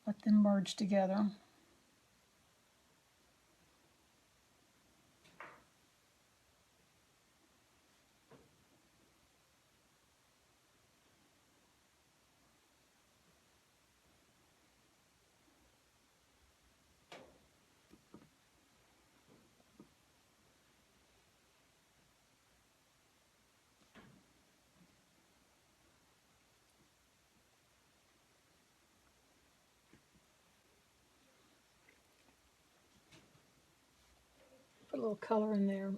let them merge together. Put a little color in there.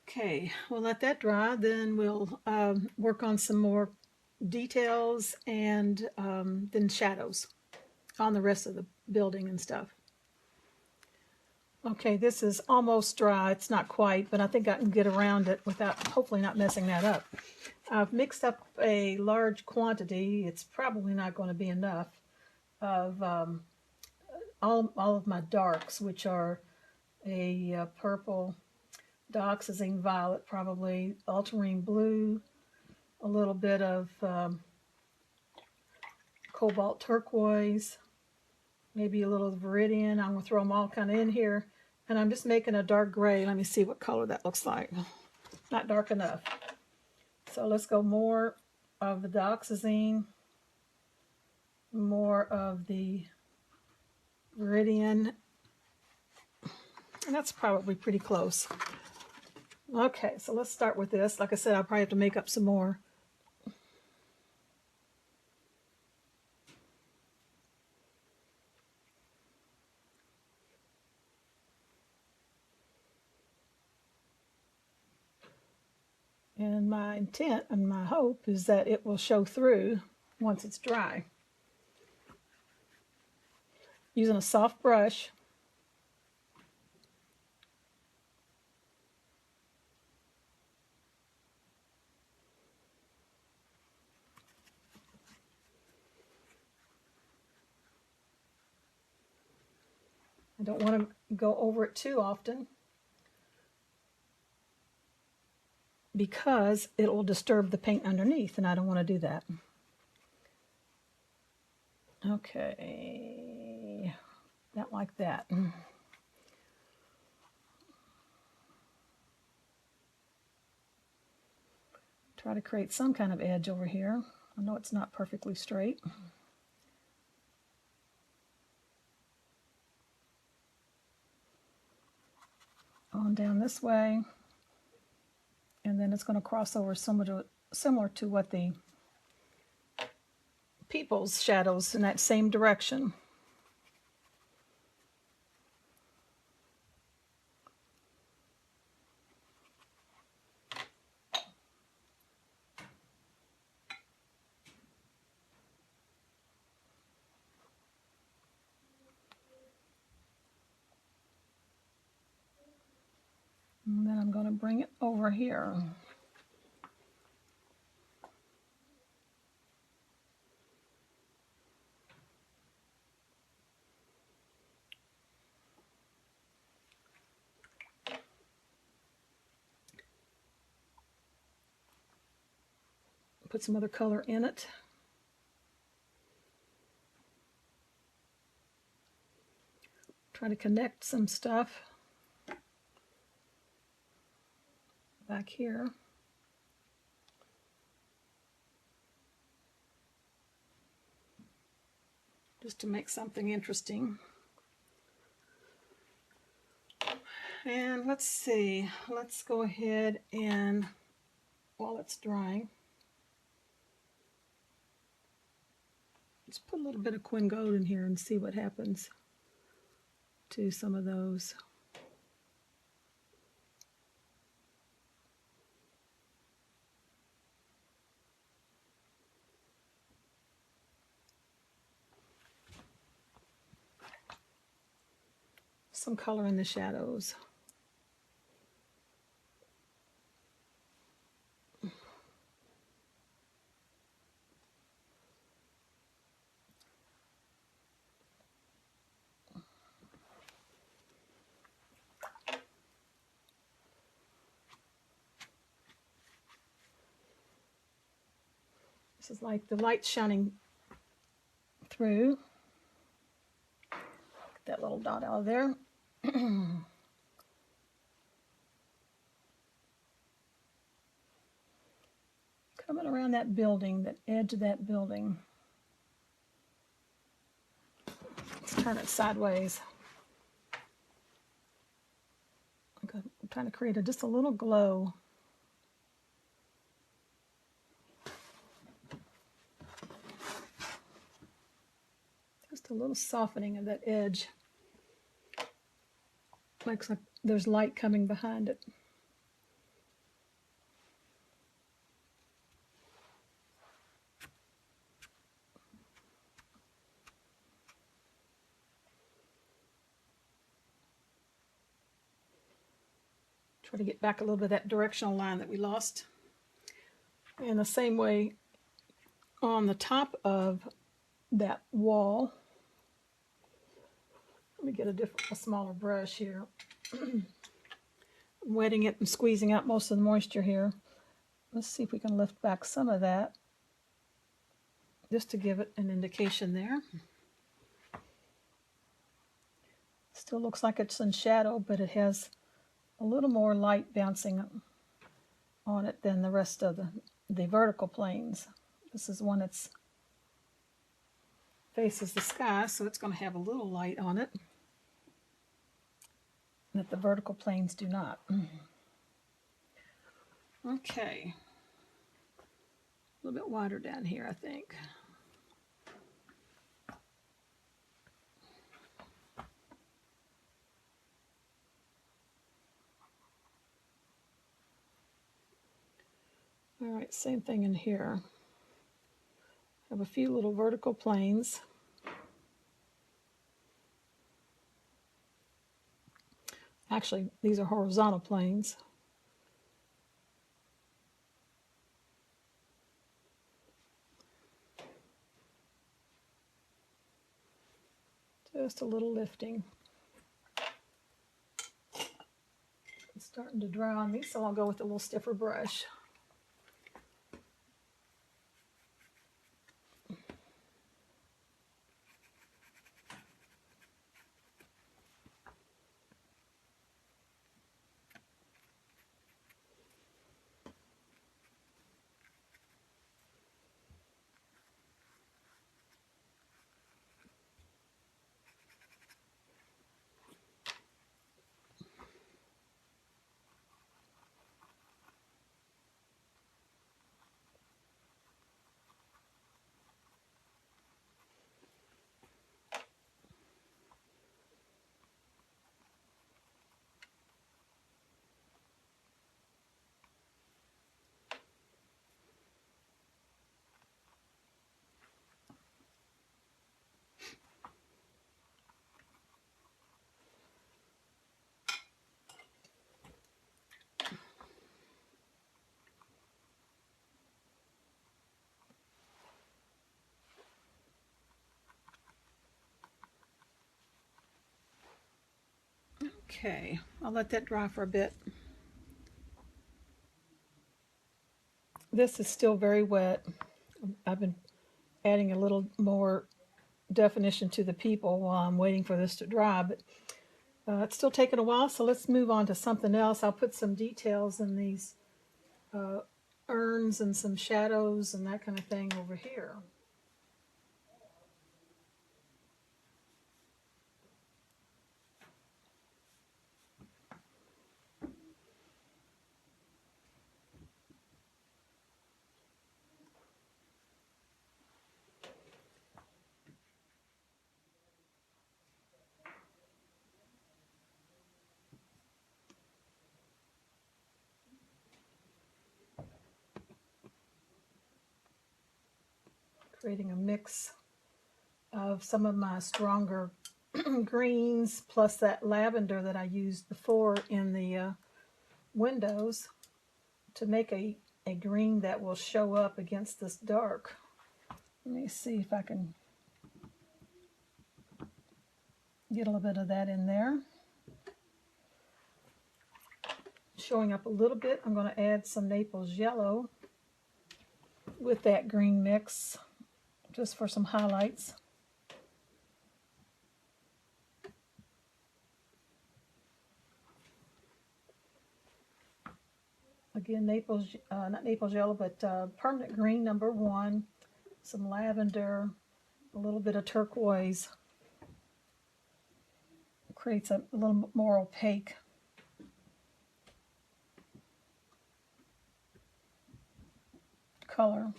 Okay, we'll let that dry. Then we'll work on some more details and then shadows on the rest of the building and stuff. Okay, this is almost dry. It's not quite, but I think I can get around it without hopefully not messing that up. I've mixed up a large quantity. It's probably not going to be enough of all of my darks, which are a purple, dioxazine violet, probably ultramarine blue, a little bit of cobalt turquoise, maybe a little viridian. I'm going to throw them all kind of in here. And I'm just making a dark gray. Let me see what color that looks like. Not dark enough. So let's go more of the dioxazine, more of the viridian. And that's probably pretty close. Okay, so let's start with this. Like I said, I'll probably have to make up some more. And my intent and my hope is that it will show through once it's dry. Using a soft brush. I don't want to go over it too often because it will disturb the paint underneath, and I don't want to do that. Okay, not like that. Try to create some kind of edge over here. I know it's not perfectly straight. On down this way, and then it's going to cross over similar to what the people's shadows in that same direction. And then I'm going to bring it over here. Put some other color in it. Try to connect some stuff back here. Just to make something interesting. And let's see, let's go ahead and, while it's drying, let's put a little bit of Quin Gold in here and see what happens to some of those. Some color in the shadows. This is like the light shining through. Get that little dot out of there. Coming around that building, that edge of that building. Let's turn it sideways. I'm trying to create just a little glow. Just a little softening of that edge. Looks like there's light coming behind it. Try to get back a little bit of that directional line that we lost. And the same way on the top of that wall. Let me get a smaller brush here. I'm wetting it and squeezing out most of the moisture here. Let's see if we can lift back some of that, just to give it an indication there. Still looks like it's in shadow, but it has a little more light bouncing on it than the rest of the vertical planes. This is one that's faces the sky, so it's going to have a little light on it that the vertical planes do not. Okay. A little bit wider down here, I think. All right, same thing in here. Have a few little vertical planes. Actually, these are horizontal planes. Just a little lifting. It's starting to dry on me, so I'll go with a little stiffer brush. Okay, I'll let that dry for a bit. This is still very wet. I've been adding a little more definition to the people while I'm waiting for this to dry, but it's still taking a while, so let's move on to something else. I'll put some details in these urns and some shadows and that kind of thing over here. Creating a mix of some of my stronger greens plus that lavender that I used before in the windows to make a green that will show up against this dark. Let me see if I can get a little bit of that in there. Showing up a little bit, I'm going to add some Naples yellow. with that green mix, just for some highlights. Again, Naples, not Naples yellow, but permanent green #1, some lavender, a little bit of turquoise. Creates a little more opaque color.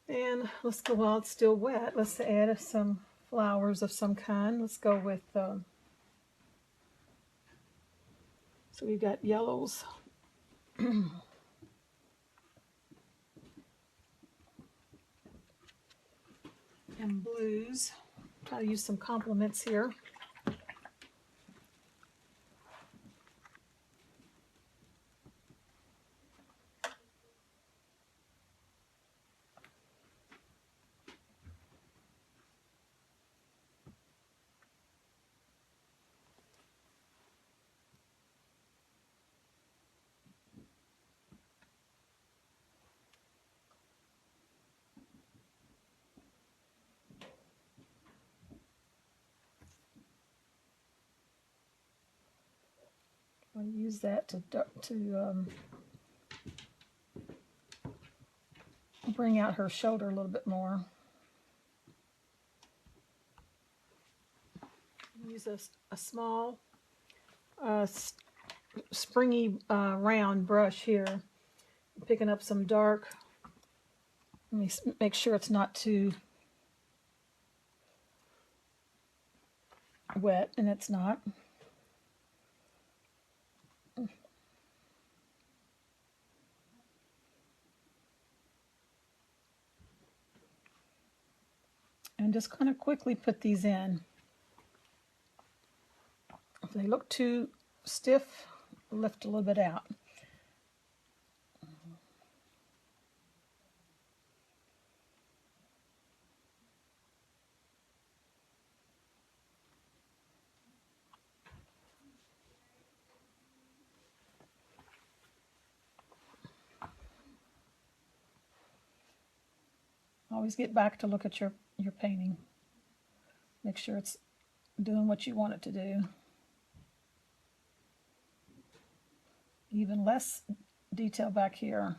And let's go while it's still wet. Let's add some flowers of some kind. Let's go with, so we've got yellows. And blues. Try to use some complements here. I'll use that to bring out her shoulder a little bit more. Use a small springy round brush here. Picking up some dark. Let me make sure it's not too wet, and it's not. And just kind of quickly put these in. If they look too stiff, lift a little bit out. Always get back to look at your painting. Make sure it's doing what you want it to do. Even less detail back here.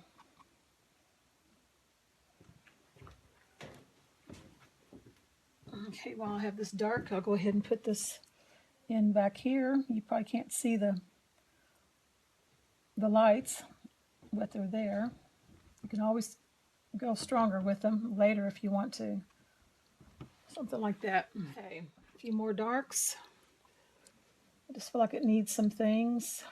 Okay, while I have this dark, I'll go ahead and put this in back here. You probably can't see the lights, but they're there. You can always go stronger with them later if you want to. Something like that. Okay, a few more darks. I just feel like it needs some things.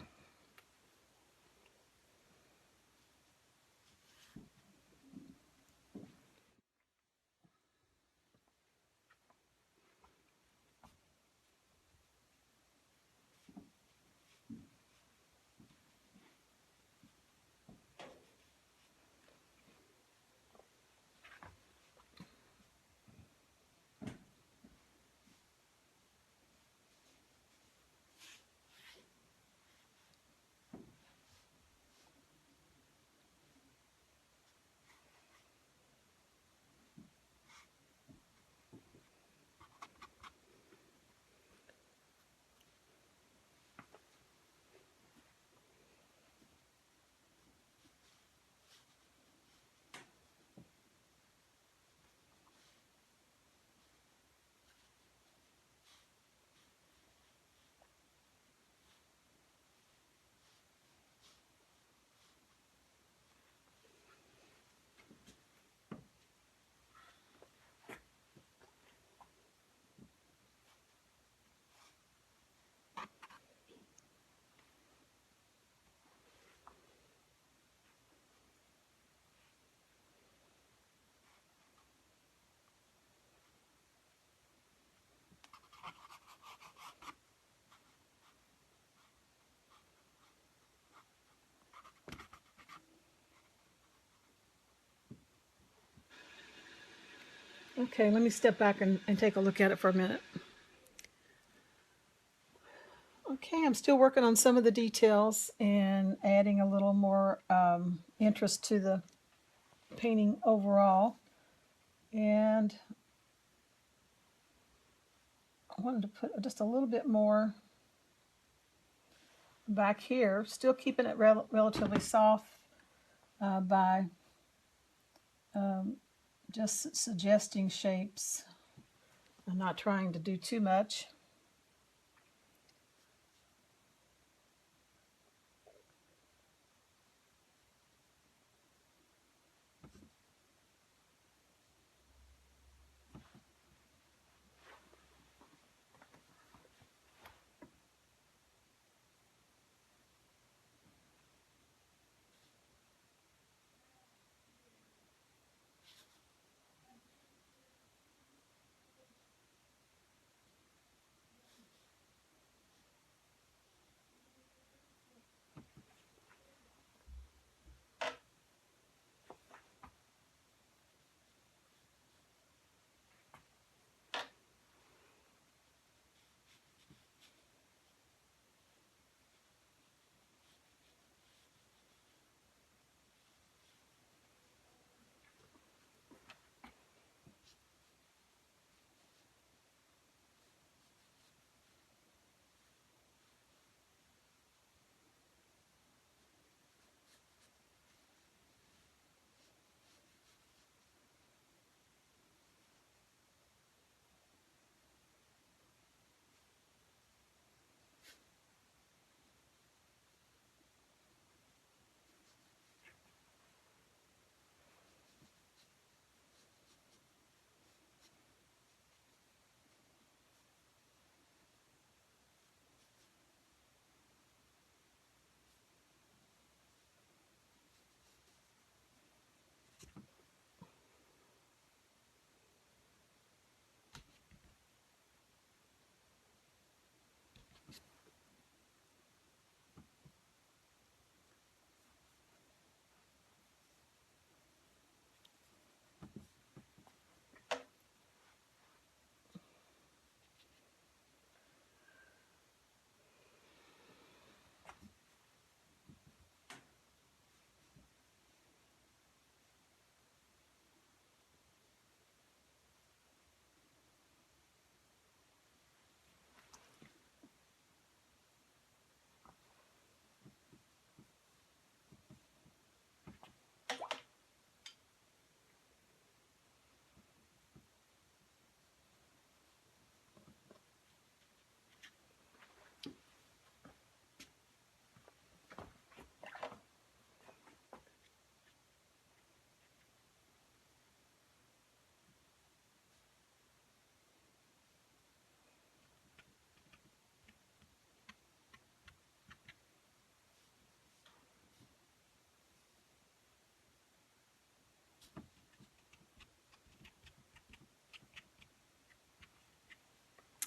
Okay, let me step back and take a look at it for a minute. Okay, I'm still working on some of the details and adding a little more interest to the painting overall. And I wanted to put just a little bit more back here, still keeping it relatively soft by just suggesting shapes. I'm not trying to do too much.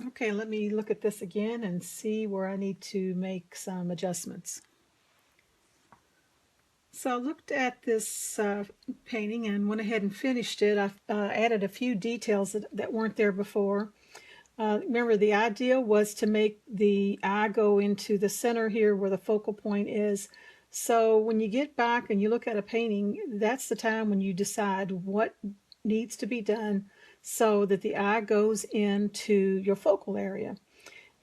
Okay, let me look at this again and see where I need to make some adjustments. So I looked at this painting and went ahead and finished it. I added a few details that weren't there before. Remember, the idea was to make the eye go into the center here where the focal point is. So when you get back and you look at a painting, that's the time when you decide what needs to be done so that the eye goes into your focal area.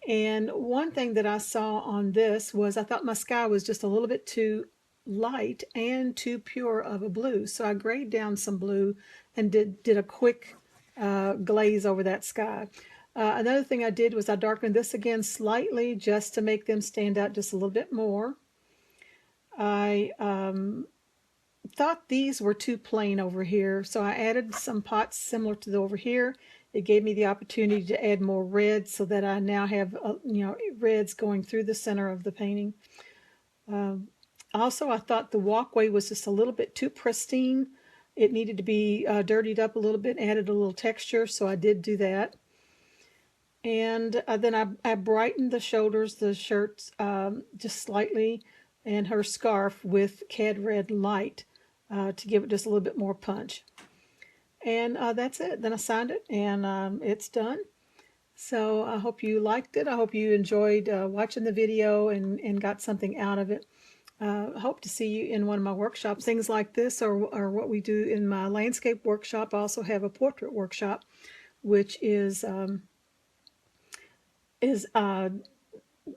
And one thing that I saw on this was I thought my sky was just a little bit too light and too pure of a blue. So I grayed down some blue and did a quick glaze over that sky. Another thing I did was I darkened this again slightly just to make them stand out just a little bit more. I thought these were too plain over here, so I added some pots similar to the over here. It gave me the opportunity to add more red so that I now have reds going through the center of the painting. Also, I thought the walkway was just a little bit too pristine. It needed to be dirtied up a little bit, added a little texture, so I did do that. And then I brightened the shoulders, the shirts, just slightly, and her scarf with cad red light to give it just a little bit more punch. And that's it. Then I signed it, and it's done. So I hope you liked it. I hope you enjoyed watching the video and got something out of it. I hope to see you in one of my workshops. Things like this are what we do in my landscape workshop. I also have a portrait workshop, which is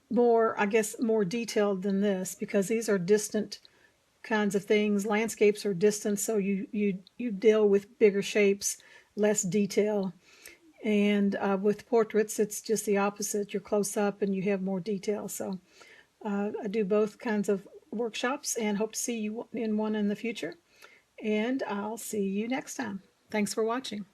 more, I guess, more detailed than this, because these are distant kinds of things. Landscapes are distant, so you deal with bigger shapes, less detail. And with portraits, it's just the opposite. You're close up and you have more detail. So I do both kinds of workshops and hope to see you in one in the future. And I'll see you next time. Thanks for watching.